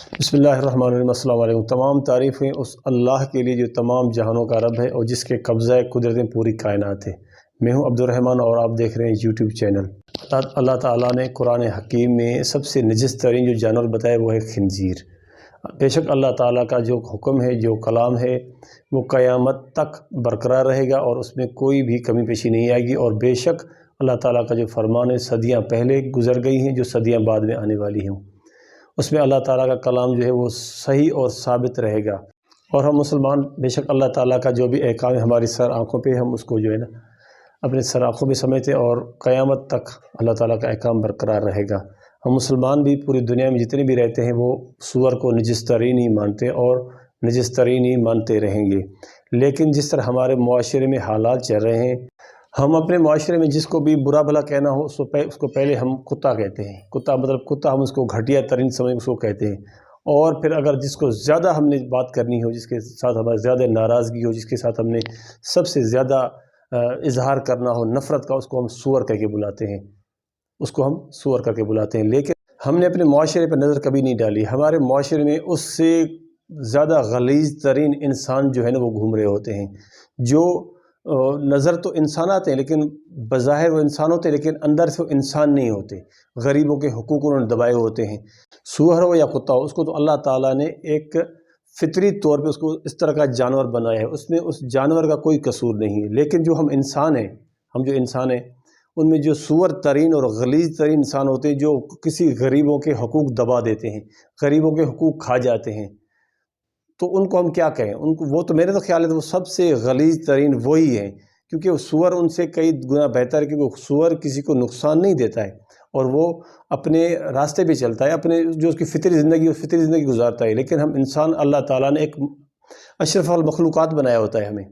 बिस्मिल्लाहिर्रहमानिर्रहीम। अस्सलाम वालेकुम। तमाम तारीफ़ें उस अल्लाह के लिए जो तमाम जहानों का रब है और जिसके कब्ज़ा कुदरत में पूरी कायनात है। मैं हूं अब्दुर्रहमान और आप देख रहे हैं यूट्यूब चैनल। अल्लाह ताला ने कुरान हकीम में सबसे नजस तरीन जो जानवर बताया वो है खिंजीर। बेशक अल्लाह ताला का जो हुक्म है, जो कलाम है, वो क़यामत तक बरकरार रहेगा और उसमें कोई भी कमी पेशी नहीं आएगी। और बेशक अल्लाह ताला का जो फरमान है सदियाँ पहले गुज़र गई हैं, जो सदियाँ बाद में आने वाली हैं, उसमें अल्लाह ताला का कलाम जो है वो सही और साबित रहेगा। और हम मुसलमान बेशक अल्लाह ताला का जो भी अहकाम है हमारी सर आँखों पे, हम उसको जो है ना अपने सर आँखों में समझते हैं और क़यामत तक अल्लाह ताला का अहकाम बरकरार रहेगा। हम मुसलमान भी पूरी दुनिया में जितने भी रहते हैं वो सूअर को नजस तरीन ही मानते और नजस तरीन ही मानते रहेंगे। लेकिन जिस तरह हमारे मुआशरे में हालात चल रहे हैं, हम अपने मुआशरे में जिसको भी बुरा भला कहना हो उसको पहले हम कुत्ता कहते हैं। कुत्ता मतलब कुत्ता, हम उसको घटिया तरीन समझ उसको कहते हैं। और फिर अगर जिसको ज़्यादा हमने बात करनी हो, जिसके साथ हमारी ज़्यादा नाराज़गी हो, जिसके साथ हमने सबसे ज़्यादा इजहार करना हो नफ़रत का, उसको हम सूअर कह के बुलाते हैं, उसको हम सूअर करके बुलाते हैं। लेकिन हमने अपने मुआशरे पर नज़र कभी नहीं डाली। हमारे मुआशरे में उससे ज़्यादा गलीज़ तरीन इंसान जो है ना वो घूम रहे होते हैं, जो नज़र तो इंसान आते हैं लेकिन बज़ाहिर वो इंसान होते हैं लेकिन अंदर से वो इंसान नहीं होते। गरीबों के हुकूक उन्होंने दबाए होते हैं। सूअर हो या कुत्ता हो, उसको तो अल्लाह ताला ने एक फितरी तौर पे उसको इस तरह का जानवर बनाया है, उसमें उस जानवर का कोई कसूर नहीं है। लेकिन जो हम इंसान हैं, हम जो इंसान हैं, उनमें जो सूअर तरीन और गलीज़ तरीन इंसान होते हैं, जो किसी गरीबों के हुकूक दबा देते हैं, गरीबों के हुकूक खा जाते हैं, तो उनको हम क्या कहें? उनको वो तो मेरे तो ख्याल है तो वो सबसे गलीज़ तरीन वही हैं, क्योंकि वो सूअर उनसे कई गुना बेहतर है, क्योंकि सूअर किसी को नुकसान नहीं देता है और वो अपने रास्ते पे चलता है, अपने जो उसकी फितरी ज़िंदगी उस फितरी ज़िंदगी गुजारता है। लेकिन हम इंसान, अल्लाह ताला ने एक अशरफुल मखलूक़ात बनाया होता है हमें,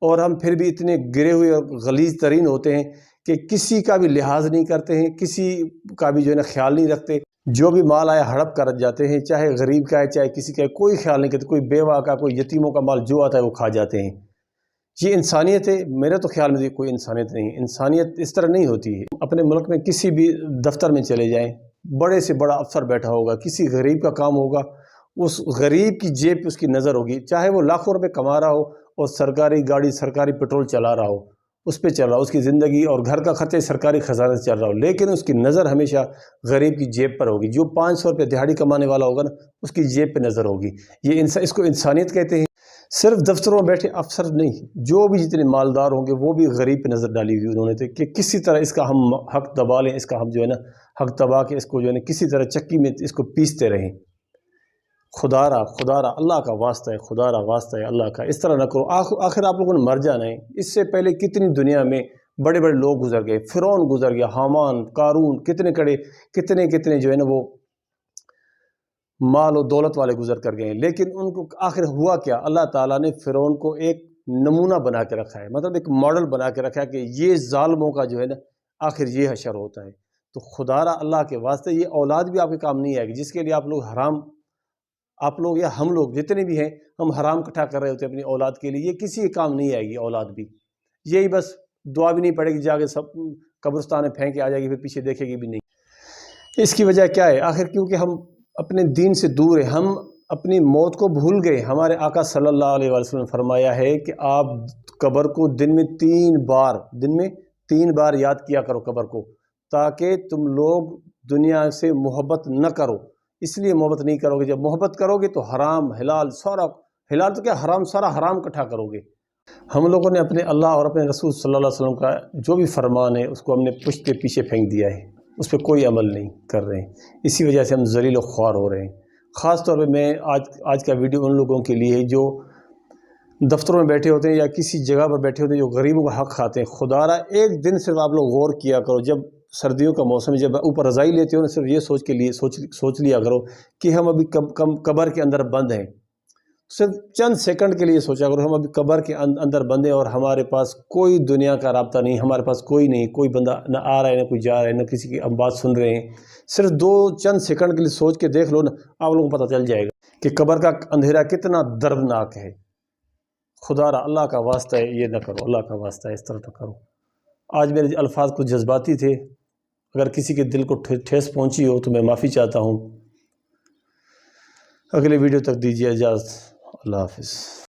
और हम फिर भी इतने गिरे हुए और गलीज़ तरीन होते हैं कि किसी का भी लिहाज नहीं करते हैं, किसी का भी जो है ना ख्याल नहीं रखते। जो भी माल आया हड़प कर जाते हैं, चाहे गरीब का है चाहे किसी का है, कोई ख्याल नहीं करते। कोई बेवा का, कोई यतीमों का माल जो आता है वो खा जाते हैं। ये इंसानियत है? मेरे तो ख्याल में कोई इंसानियत नहीं है। इंसानियत इस तरह नहीं होती है। अपने मुल्क में किसी भी दफ्तर में चले जाएं, बड़े से बड़ा अफसर बैठा होगा, किसी गरीब का काम होगा, उस गरीब की जेब पे उसकी नज़र होगी, चाहे वो लाखों रुपए कमा रहा हो और सरकारी गाड़ी सरकारी पेट्रोल चला रहा हो, उस पे चल रहा हो, उसकी ज़िंदगी और घर का खर्चा सरकारी ख़जाने से चल रहा हो, लेकिन उसकी नज़र हमेशा गरीब की जेब पर होगी। जो 500 रुपये दिहाड़ी कमाने वाला होगा ना, उसकी जेब पे नज़र होगी। ये इसको इंसानियत कहते हैं। सिर्फ दफ्तरों में बैठे अफसर नहीं, जो भी जितने मालदार होंगे वो भी गरीब पे नज़र डाली हुई उन्होंने थे कि किसी तरह इसका हम हक दबा लें, इसका हम जो है ना हक दबा के इसको जो है ना किसी तरह चक्की में इसको पीसते रहें। खुदारा अल्लाह का वास्ता है, खुदारा वास्ता है अल्लाह का, इस तरह ना करो। आखिर आप लोगों ने मर जाना है। इससे पहले कितनी दुनिया में बड़े बड़े लोग गुजर गए, फिरौन गुजर गया, हामान, कारून, कितने जो है ना वो माल और दौलत वाले गुजर कर गए। लेकिन उनको आखिर हुआ क्या? अल्लाह ताला ने फिरौन को एक नमूना बना के रखा है, मतलब एक मॉडल बना के रखा है कि ये जालिमों का जो है ना आखिर ये हशर होता है। तो खुदारा अल्लाह के वास्ते ये औलाद भी आपके काम नहीं आएगी, जिसके लिए आप लोग या हम लोग जितने भी हैं, हम हराम इकट्ठा कर रहे होते हैं अपनी औलाद के लिए, ये किसी के काम नहीं आएगी औलाद भी। यही बस दुआ भी नहीं पड़ेगी, जाके सब कब्रिस्तान में फेंक के आ जाएगी, फिर पीछे देखेगी भी नहीं। इसकी वजह क्या है? आखिर क्योंकि हम अपने दीन से दूर है, हम अपनी मौत को भूल गए। हमारे आका सल्लल्लाहु अलैहि वसल्लम ने फरमाया है कि आप कब्र को दिन में तीन बार याद किया करो कब्र को, ताकि तुम लोग दुनिया से मोहब्बत न करो। इसलिए मोहब्बत नहीं करोगे, जब मोहब्बत करोगे तो हराम हिलाल सारा, हिलाल तो क्या हराम, सारा हराम इकट्ठा करोगे। हम लोगों ने अपने अल्लाह और अपने रसूल सल्लल्लाहु अलैहि वसल्लम का जो भी फरमान है उसको हमने पुश्त के पीछे फेंक दिया है, उस पर कोई अमल नहीं कर रहे हैं। इसी वजह से हम ज़लील और ख्वार हो रहे हैं। ख़ास तौर पे मैं आज का वीडियो उन लोगों के लिए है जो दफ्तरों में बैठे होते हैं या किसी जगह पर बैठे होते हैं, जो गरीबों का हक़ खाते हैं। खुदारा एक दिन सिर्फ आप लोग गौर किया करो, जब सर्दियों का मौसम है, जब ऊपर रज़ाई लेते हो ना, सिर्फ ये सोच लिया करो कि हम अभी कब्र के अंदर बंद हैं। सिर्फ चंद सेकंड के लिए सोचा करो, हम अभी कब्र के अंदर बंद हैं और हमारे पास कोई दुनिया का राब्ता नहीं, हमारे पास कोई नहीं, कोई बंदा ना आ रहा है ना कोई जा रहा है, ना किसी की हम बात सुन रहे हैं। सिर्फ चंद सेकंड के लिए सोच के देख लो ना, आप लोगों को पता चल जाएगा कि कब्र का अंधेरा कितना दर्दनाक है। खुदारा अल्लाह का वास्ता है ये ना करो, अल्लाह का वास्ता है इस तरह ना करो। आज मेरे अल्फाज कुछ जज्बाती थे, अगर किसी के दिल को ठेस पहुंची हो तो मैं माफ़ी चाहता हूं। اگلے ویڈیو تک دیجیے اجازت، اللہ حافظ۔